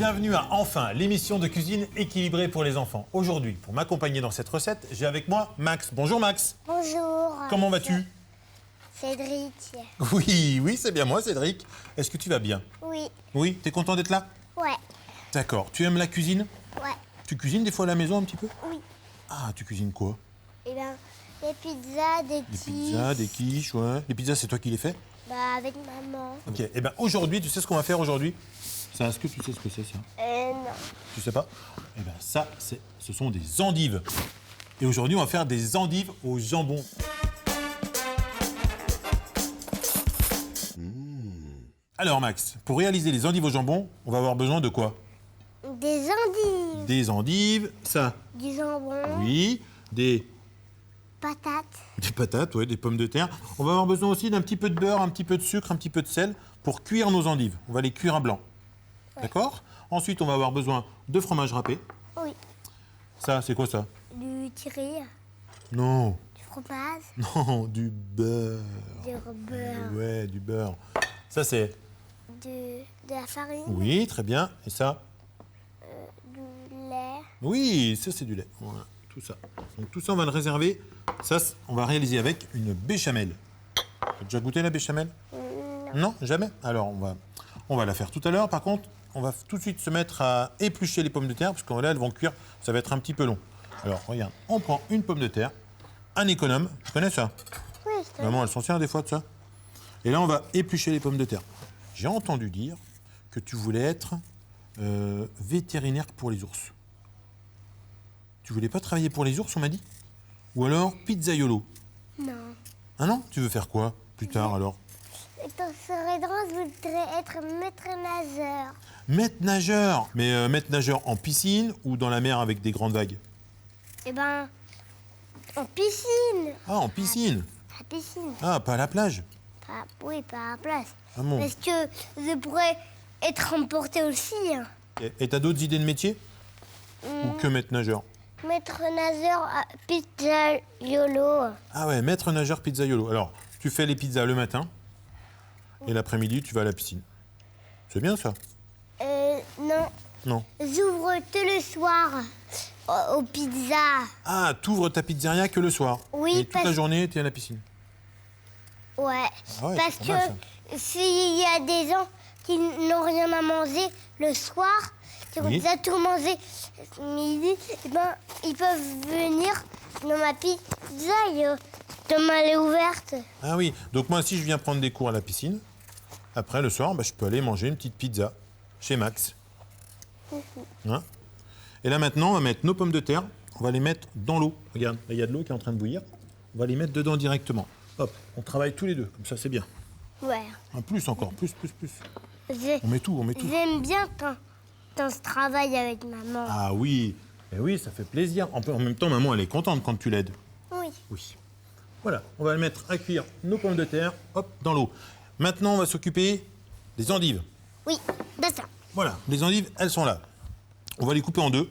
bienvenue à Enfin, l'émission de cuisine équilibrée pour les enfants. Aujourd'hui, pour m'accompagner dans cette recette, j'ai avec moi Max. Bonjour Max. Bonjour. Comment vas-tu? Cédric. Oui, c'est bien moi Cédric. Est-ce que tu vas bien? Oui. Oui, t'es content d'être là? Ouais. D'accord. Tu aimes la cuisine? Ouais. Tu cuisines des fois à la maison un petit peu? Oui. Ah, tu cuisines quoi? Eh bien, des pizzas, des Des quiches. pizzas, des quiches, ouais. Les pizzas, c'est toi qui les fais? Bah, avec maman. Ok. Eh bien, aujourd'hui, tu sais ce qu'on va faire aujourd'hui? Ça, est-ce que tu sais ce que c'est ça? Non. Tu sais pas? Eh bien, ça, ce sont des endives. Et aujourd'hui, on va faire des endives au jambon. Alors Max, pour réaliser les endives au jambon, on va avoir besoin de quoi? Des endives. Des endives, ça. Du jambon. Oui, des Patates. patates, ouais, des pommes de terre. On va avoir besoin aussi d'un petit peu de beurre, un petit peu de sucre, un petit peu de sel pour cuire nos endives. On va les cuire à blanc. Ouais. D'accord? Ensuite, on va avoir besoin de fromage râpé. Oui. Ça, c'est quoi ça? Du tiré. Non, Du fromage. non, du beurre. Du beurre. Ouais, du beurre. Ça, c'est... De la farine. Oui, très bien. Et ça? Du lait. Oui, ça, c'est du lait. Voilà, tout ça. Donc, tout ça, on va le réserver. Ça, on va réaliser avec une béchamel. Tu as déjà goûté la béchamel? Non, jamais. Alors, on va la faire tout à l'heure. Par contre, on va tout de suite se mettre à éplucher les pommes de terre, parce que là, elles vont cuire. Ça va être un petit peu long. Alors, regarde, on prend une pomme de terre, un économe. Tu connais ça? Oui, c'est Maman, elle s'en sert des fois de ça. Et là, on va éplucher les pommes de terre. J'ai entendu dire que tu voulais être vétérinaire pour les ours. Tu voulais pas travailler pour les ours, on m'a dit? Ou alors pizzaiolo? Non. Ah non? Tu veux faire quoi plus tard alors? Quand je serai grande, je voudrais être maître nageur. Maître nageur. Mais maître nageur en piscine ou dans la mer avec des grandes vagues? Eh ben, en piscine. Ah, en piscine. La piscine. Ah, pas à la plage. Oui, pas à la place. Ah bon. Parce que je pourrais être emportée aussi. Hein. Et t'as d'autres idées de métier? Ou que maître nageur? Maître nageur à pizzaiolo. Ah ouais, maître nageur pizzaiolo. Alors, tu fais les pizzas le matin et l'après-midi, tu vas à la piscine. C'est bien ça? Non. Non. J'ouvre tout le soir aux pizzas. Ah, t'ouvres ta pizzeria que le soir. Oui, Et toute la journée, t'es à la piscine. Ouais. Ah ouais, Parce c'est pas mal, que s'il y a des gens qui n'ont rien à manger le soir, qui ont Oui. déjà tout mangé midi, eh ben, ils peuvent venir dans ma pizza comme elle est ouverte. Ah oui, donc moi, si je viens prendre des cours à la piscine, après, le soir, je peux aller manger une petite pizza chez Max. Hein? Et là, maintenant, on va mettre nos pommes de terre, on va les mettre dans l'eau. Regarde, là, il y a de l'eau qui est en train de bouillir. On va les mettre dedans directement. Hop, on travaille tous les deux, comme ça, c'est bien. Ouais. Un plus encore, plus. J'ai- On met tout, on met tout. J'aime bien quand je travaille avec maman. Ah oui, eh oui, ça fait plaisir. En même temps, maman, elle est contente quand tu l'aides. Oui. Oui. Voilà, on va mettre à cuire nos pommes de terre, hop, dans l'eau. Maintenant, on va s'occuper des endives. Oui, d'accord. Voilà, les endives, elles sont là. On va les couper en deux.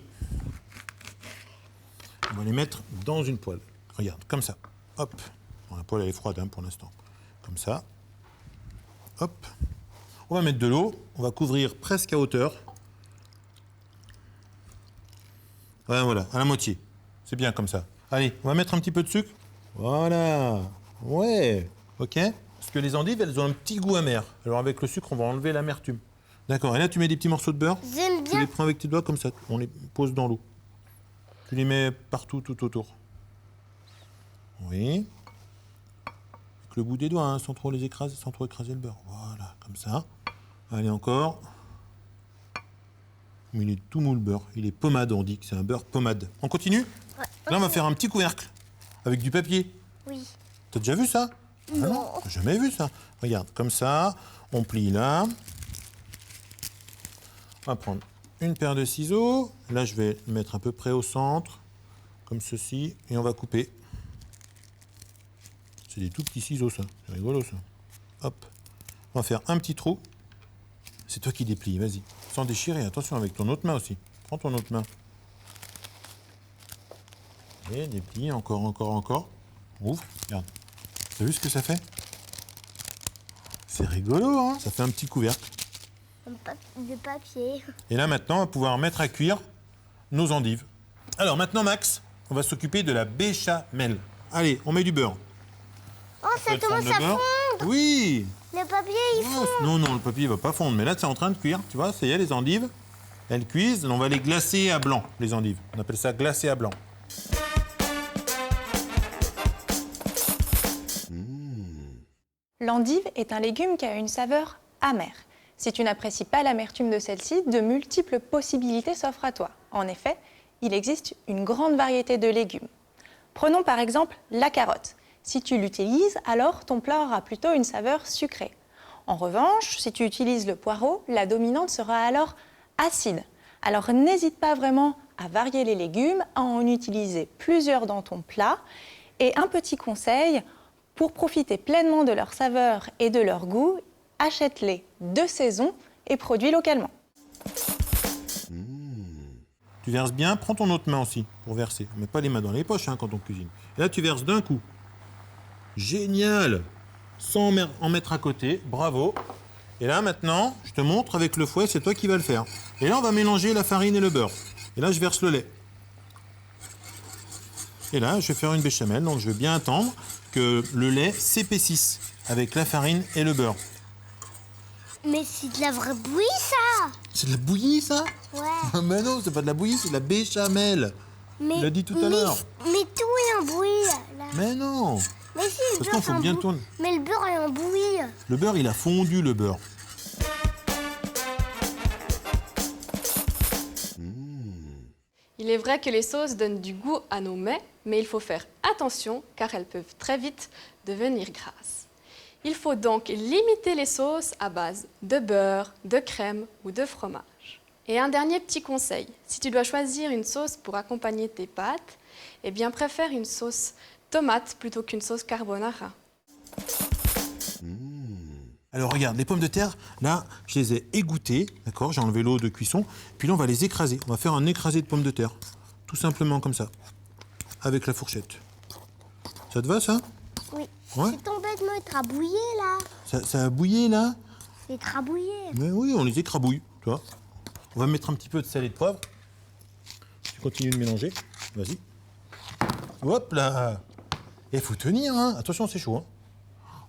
On va les mettre dans une poêle. Regarde, comme ça. Hop. Bon, la poêle, elle est froide pour l'instant. Comme ça. Hop. On va mettre de l'eau. On va couvrir presque à hauteur. Ouais, voilà, à la moitié. C'est bien comme ça. Allez, on va mettre un petit peu de sucre. Voilà. Ouais. OK. Parce que les endives, elles ont un petit goût amer. Alors avec le sucre, on va enlever l'amertume. D'accord. Et là, tu mets des petits morceaux de beurre. J'aime Tu les bien. prends avec tes doigts comme ça. On les pose dans l'eau. Tu les mets partout, tout autour. Oui. Avec le bout des doigts, hein, sans trop les écraser, sans trop écraser le beurre. Voilà, comme ça. Allez, encore. Mais il est tout mou le beurre. Il est pommade, on dit que c'est un beurre pommade. On continue? Ouais. Là, on va faire un petit couvercle avec du papier. Oui. T'as déjà vu ça? Non. T'as jamais vu ça? Regarde, comme ça, on plie là. On va prendre une paire de ciseaux. Là, je vais le mettre à peu près au centre, comme ceci, et on va couper. C'est des tout petits ciseaux, ça. C'est rigolo, ça. Hop. On va faire un petit trou. C'est toi qui déplies, vas-y. Sans déchirer, attention, avec ton autre main aussi. Prends ton autre main. Et déplie, encore. Ouvre, regarde. T'as vu ce que ça fait? C'est rigolo, hein? Ça fait un petit couvercle. de papier. Et là, maintenant, on va pouvoir mettre à cuire nos endives. Alors, maintenant, Max, on va s'occuper de la béchamel. Allez, on met du beurre. Oh, ça Faites commence fondre à le beurre. fondre. Oui. Le papier, il fond. Non, non, le papier ne va pas fondre. Mais là, c'est en train de cuire. Tu vois, ça y est, les endives, elles cuisent. On va les glacer à blanc, les endives. On appelle ça glacer à blanc. L'endive est un légume qui a une saveur amère. Si tu n'apprécies pas l'amertume de celle-ci, de multiples possibilités s'offrent à toi. En effet, il existe une grande variété de légumes. Prenons par exemple la carotte. Si tu l'utilises, alors ton plat aura plutôt une saveur sucrée. En revanche, si tu utilises le poireau, la dominante sera alors acide. Alors n'hésite pas vraiment à varier les légumes, à en utiliser plusieurs dans ton plat. Et un petit conseil, pour profiter pleinement de leur saveur et de leur goût, achète-les de saison et produits localement. Tu verses bien, prends ton autre main aussi pour verser. On met pas les mains dans les poches quand on cuisine. Et là, tu verses d'un coup. Génial! Sans en mettre à côté, bravo. Et là, maintenant, je te montre avec le fouet, c'est toi qui vas le faire. Et là, on va mélanger la farine et le beurre. Et là, je verse le lait. Et là, je vais faire une béchamel, donc je vais bien attendre que le lait s'épaississe avec la farine et le beurre. Mais c'est de la vraie bouillie, ça. C'est de la bouillie, ça? Ouais. Mais non, c'est pas de la bouillie, c'est de la béchamel. Mais, Tu l'as dit tout à l'heure. Mais tout est en bouillie, là. Mais non. Mais si, le Parce beurre qu'il faut est en bien bou- tourner. Mais le beurre est en bouillie. Le beurre, il a fondu, le beurre. Il est vrai que les sauces donnent du goût à nos mets, mais il faut faire attention car elles peuvent très vite devenir grasses. Il faut donc limiter les sauces à base de beurre, de crème ou de fromage. Et un dernier petit conseil, si tu dois choisir une sauce pour accompagner tes pâtes, eh bien préfère une sauce tomate plutôt qu'une sauce carbonara. Alors regarde, les pommes de terre, là, je les ai égouttées, d'accord? J'ai enlevé l'eau de cuisson. Puis là, on va les écraser. On va faire un écrasé de pommes de terre. Tout simplement comme ça. Avec la fourchette. Ça te va, ça? Oui. Ouais. C'est tombé de me trabouiller, là. Ça a bouillé, là? C'est trabouillé. Mais oui, on les écrabouille, tu vois. On va mettre un petit peu de sel et de poivre. Tu continues de mélanger. Vas-y. Hop là! Il faut tenir, hein. Attention, c'est chaud, hein.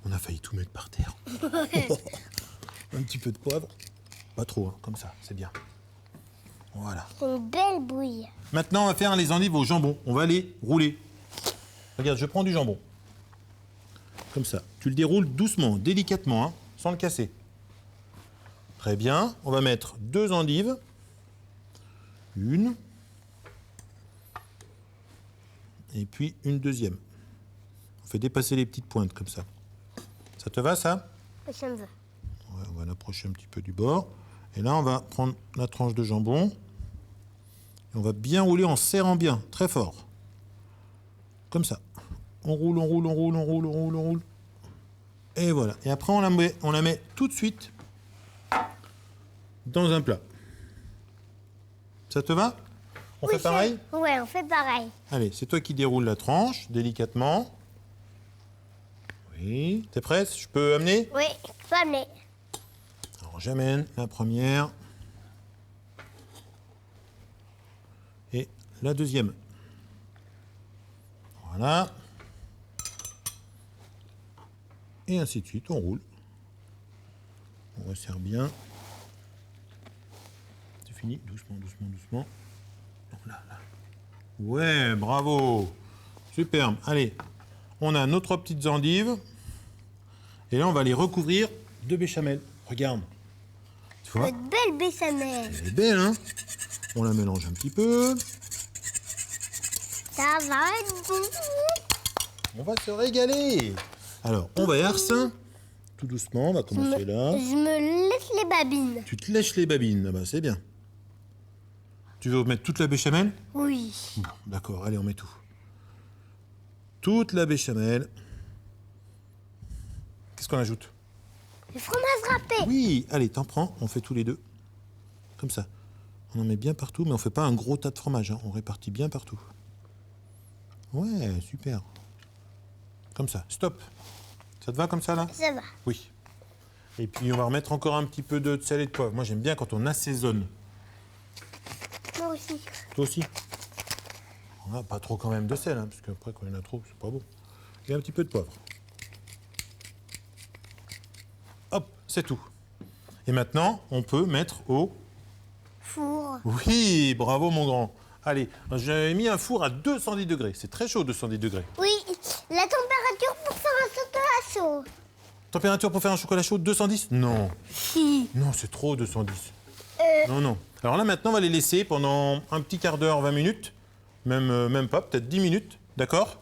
On a failli tout mettre par terre. Un petit peu de poivre. Pas trop, hein, comme ça, c'est bien. Voilà. C'est une belle bouillie. Maintenant, on va faire les endives au jambon. On va les rouler. Regarde, je prends du jambon. Comme ça. Tu le déroules doucement, délicatement, hein, sans le casser. Très bien. On va mettre 2 endives. Une. Et puis une deuxième. On fait dépasser les petites pointes comme ça. Ça te va, ça? Oui, ça me va. Ouais, on va l'approcher un petit peu du bord. Et là, on va prendre la tranche de jambon. Et on va bien rouler en serrant bien, très fort. Comme ça. On roule, on roule, on roule, on roule, on roule, on roule. Et voilà. Et après, on la met tout de suite dans un plat. Ça te va? On fait pareil? Ouais, on fait pareil. Allez, c'est toi qui déroules la tranche, délicatement. Oui. T'es prête? Je peux amener? Oui, faut amener. Alors, j'amène la première. Et la deuxième. Voilà. Et ainsi de suite, on roule. On resserre bien. C'est fini, doucement, doucement, doucement. Donc là, là. Ouais, bravo. Superbe. Allez, on a nos 3 petites endives. Et là, on va les recouvrir de béchamel. Regarde. Tu vois? Notre belle béchamel. Elle est belle, hein? On la mélange un petit peu. Ça va être bon. On va se régaler. Alors, on verse tout doucement. On va commencer là. Je me laisse les babines. Tu te lèches les babines. Ah bah, c'est bien. Tu veux mettre toute la béchamel? Oui. Bon, d'accord. Allez, on met tout. Toute la béchamel. Qu'est-ce qu'on ajoute? Le fromage râpé. Oui, allez, t'en prends. On fait tous les deux. Comme ça. On en met bien partout, mais on fait pas un gros tas de fromage, hein. On répartit bien partout. Ouais, super. Comme ça. Stop. Ça te va comme ça, là? Ça va. Oui. Et puis on va remettre encore un petit peu de sel et de poivre. Moi j'aime bien quand on assaisonne. Moi aussi. Toi aussi? On n'a pas trop quand même de sel, hein, parce qu'après quand il y en a trop, c'est pas bon. Et un petit peu de poivre. Hop, c'est tout. Et maintenant, on peut mettre au... Four. Oui, bravo mon grand. Allez, j'ai mis un four à 210 degrés. C'est très chaud, 210 degrés. Oui, la température pour faire un chocolat chaud. Température pour faire un chocolat chaud, 210? Non. Si. Non, c'est trop, 210. Non, non. Alors là, maintenant, on va les laisser pendant un petit quart d'heure, 20 minutes. Même pas, peut-être 10 minutes. D'accord?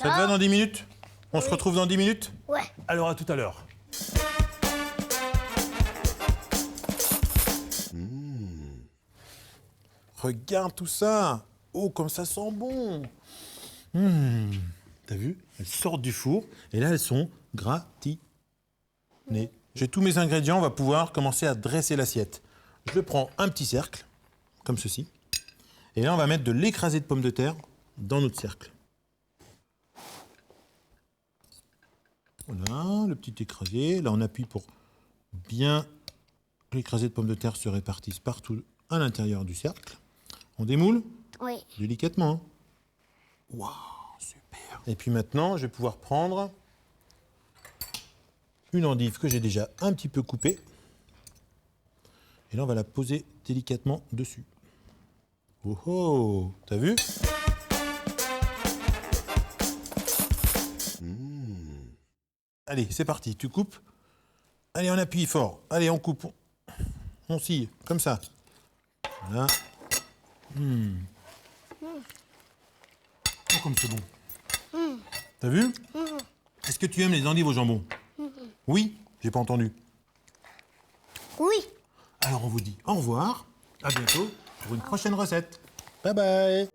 Ça te va dans 10 minutes? On se retrouve dans 10 minutes? Ouais. Alors, à tout à l'heure. Regarde tout ça. Oh, comme ça sent bon. T'as vu? Elles sortent du four et là, elles sont gratinées. J'ai tous mes ingrédients, on va pouvoir commencer à dresser l'assiette. Je prends un petit cercle, comme ceci. Et là, on va mettre de l'écrasé de pommes de terre dans notre cercle. Voilà, le petit écrasé. Là, on appuie pour bien que l'écrasé de pommes de terre se répartisse partout à l'intérieur du cercle. On démoule Oui. délicatement. Waouh, super. Et puis maintenant, je vais pouvoir prendre une endive que j'ai déjà un petit peu coupée. Et là, on va la poser délicatement dessus. Oh oh, t'as vu? Allez, c'est parti, tu coupes. Allez, on appuie fort. Allez, on coupe. On scie, comme ça. Voilà. Oh, comme c'est bon. T'as vu? Est-ce que tu aimes les endives au jambon? Oui? J'ai pas entendu. Oui. Alors on vous dit au revoir, à bientôt pour une prochaine recette. Bye bye.